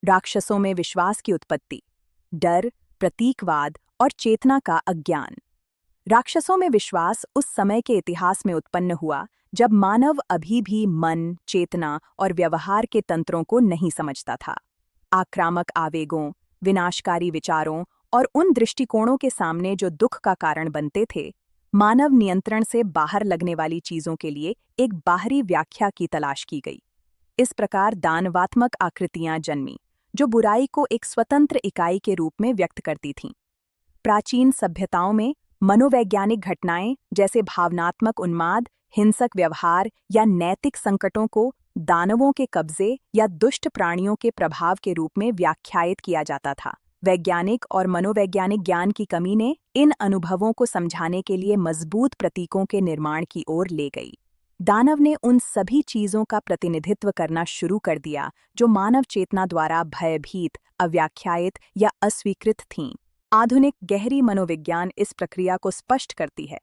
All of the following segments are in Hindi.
राक्षसों में विश्वास की उत्पत्ति, डर, प्रतीकवाद और चेतना का अज्ञान। राक्षसों में विश्वास उस समय के इतिहास में उत्पन्न हुआ जब मानव अभी भी मन, चेतना और व्यवहार के तंत्रों को नहीं समझता था। आक्रामक आवेगों, विनाशकारी विचारों और उन दृष्टिकोणों के सामने जो दुख का कारण बनते थे, मानव नियंत्रण से बाहर लगने वाली चीजों के लिए एक बाहरी व्याख्या की तलाश की गई। इस प्रकार दानवात्मक आकृतियां जन्मीं, जो बुराई को एक स्वतंत्र इकाई के रूप में व्यक्त करती थीं। प्राचीन सभ्यताओं में मनोवैज्ञानिक घटनाएं जैसे भावनात्मक उन्माद, हिंसक व्यवहार या नैतिक संकटों को दानवों के कब्जे या दुष्ट प्राणियों के प्रभाव के रूप में व्याख्यायित किया जाता था। वैज्ञानिक और मनोवैज्ञानिक ज्ञान की कमी ने इन अनुभवों को समझाने के लिए मजबूत प्रतीकों के निर्माण की ओर ले गई। दानव ने उन सभी चीजों का प्रतिनिधित्व करना शुरू कर दिया जो मानव चेतना द्वारा भयभीत, अव्याख्यायित या अस्वीकृत थीं। आधुनिक गहरी मनोविज्ञान इस प्रक्रिया को स्पष्ट करती है।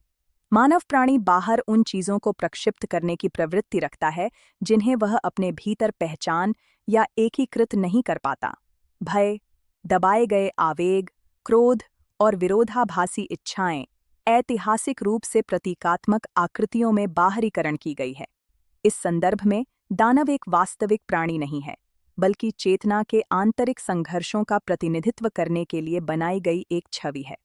मानव प्राणी बाहर उन चीजों को प्रक्षिप्त करने की प्रवृत्ति रखता है जिन्हें वह अपने भीतर पहचान या एकीकृत नहीं कर पाता। भय, दबाए गए आवेग, क्रोध और विरोधाभासी इच्छाएं ऐतिहासिक रूप से प्रतीकात्मक आकृतियों में बाहरीकरण की गई है। इस संदर्भ में दानव एक वास्तविक प्राणी नहीं है, बल्कि चेतना के आंतरिक संघर्षों का प्रतिनिधित्व करने के लिए बनाई गई एक छवि है।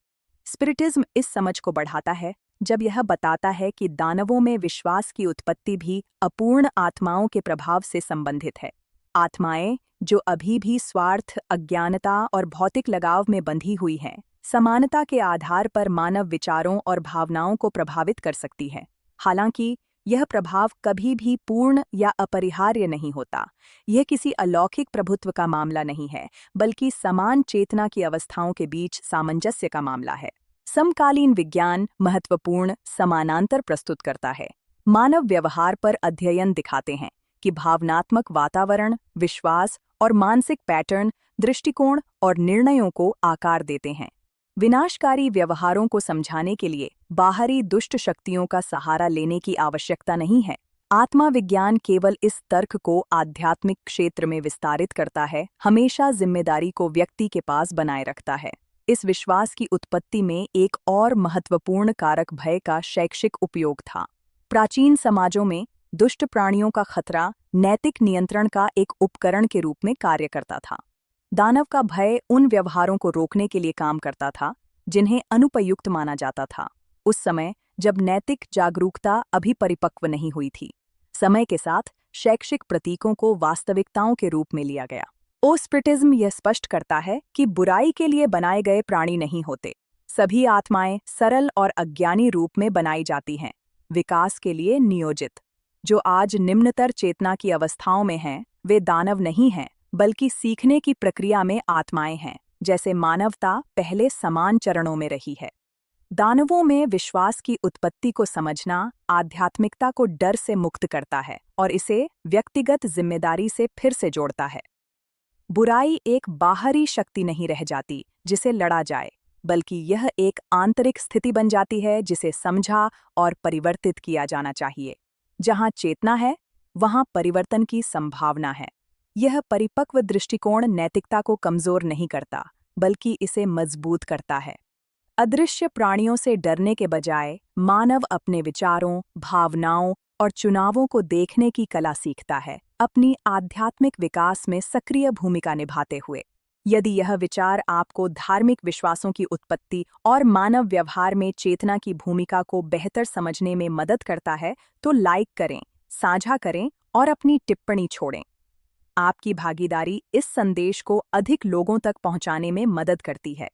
स्पिरिटिज्म इस समझ को बढ़ाता है जब यह बताता है कि दानवों में विश्वास की उत्पत्ति भी अपूर्ण आत्माओं के प्रभाव से संबंधित है। आत्माएं जो अभी भी स्वार्थ, अज्ञानता और भौतिक लगाव में बंधी हुई हैं, समानता के आधार पर मानव विचारों और भावनाओं को प्रभावित कर सकती है। हालांकि यह प्रभाव कभी भी पूर्ण या अपरिहार्य नहीं होता। यह किसी अलौकिक प्रभुत्व का मामला नहीं है, बल्कि समान चेतना की अवस्थाओं के बीच सामंजस्य का मामला है। समकालीन विज्ञान महत्वपूर्ण समानांतर प्रस्तुत करता है। मानव व्यवहार पर अध्ययन दिखाते हैं कि भावनात्मक वातावरण, विश्वास और मानसिक पैटर्न दृष्टिकोण और निर्णयों को आकार देते हैं। विनाशकारी व्यवहारों को समझाने के लिए बाहरी दुष्ट शक्तियों का सहारा लेने की आवश्यकता नहीं है। आत्मा विज्ञान केवल इस तर्क को आध्यात्मिक क्षेत्र में विस्तारित करता है, हमेशा जिम्मेदारी को व्यक्ति के पास बनाए रखता है। इस विश्वास की उत्पत्ति में एक और महत्वपूर्ण कारक भय का शैक्षिक उपयोग था। प्राचीन समाजों में दुष्ट प्राणियों का खतरा नैतिक नियंत्रण का एक उपकरण के रूप में कार्य करता था। दानव का भय उन व्यवहारों को रोकने के लिए काम करता था जिन्हें अनुपयुक्त माना जाता था, उस समय जब नैतिक जागरूकता अभी परिपक्व नहीं हुई थी। समय के साथ शैक्षिक प्रतीकों को वास्तविकताओं के रूप में लिया गया। स्पिरिटिज्म यह स्पष्ट करता है कि बुराई के लिए बनाए गए प्राणी नहीं होते। सभी आत्माएं सरल और अज्ञानी रूप में बनाई जाती हैं, विकास के लिए नियोजित। जो आज निम्नतर चेतना की अवस्थाओं में हैं, वे दानव नहीं हैं, बल्कि सीखने की प्रक्रिया में आत्माएं हैं, जैसे मानवता पहले समान चरणों में रही है। दानवों में विश्वास की उत्पत्ति को समझना आध्यात्मिकता को डर से मुक्त करता है और इसे व्यक्तिगत जिम्मेदारी से फिर से जोड़ता है। बुराई एक बाहरी शक्ति नहीं रह जाती जिसे लड़ा जाए, बल्कि यह एक आंतरिक स्थिति बन जाती है जिसे समझा और परिवर्तित किया जाना चाहिए। जहां चेतना है, वहां परिवर्तन की संभावना है। यह परिपक्व दृष्टिकोण नैतिकता को कमजोर नहीं करता, बल्कि इसे मजबूत करता है। अदृश्य प्राणियों से डरने के बजाय मानव अपने विचारों, भावनाओं और चुनावों को देखने की कला सीखता है, अपनी आध्यात्मिक विकास में सक्रिय भूमिका निभाते हुए। यदि यह विचार आपको धार्मिक विश्वासों की उत्पत्ति और मानव व्यवहार में चेतना की भूमिका को बेहतर समझने में मदद करता है, तो लाइक करें, साझा करें और अपनी टिप्पणी छोड़ें। आपकी भागीदारी इस संदेश को अधिक लोगों तक पहुंचाने में मदद करती है।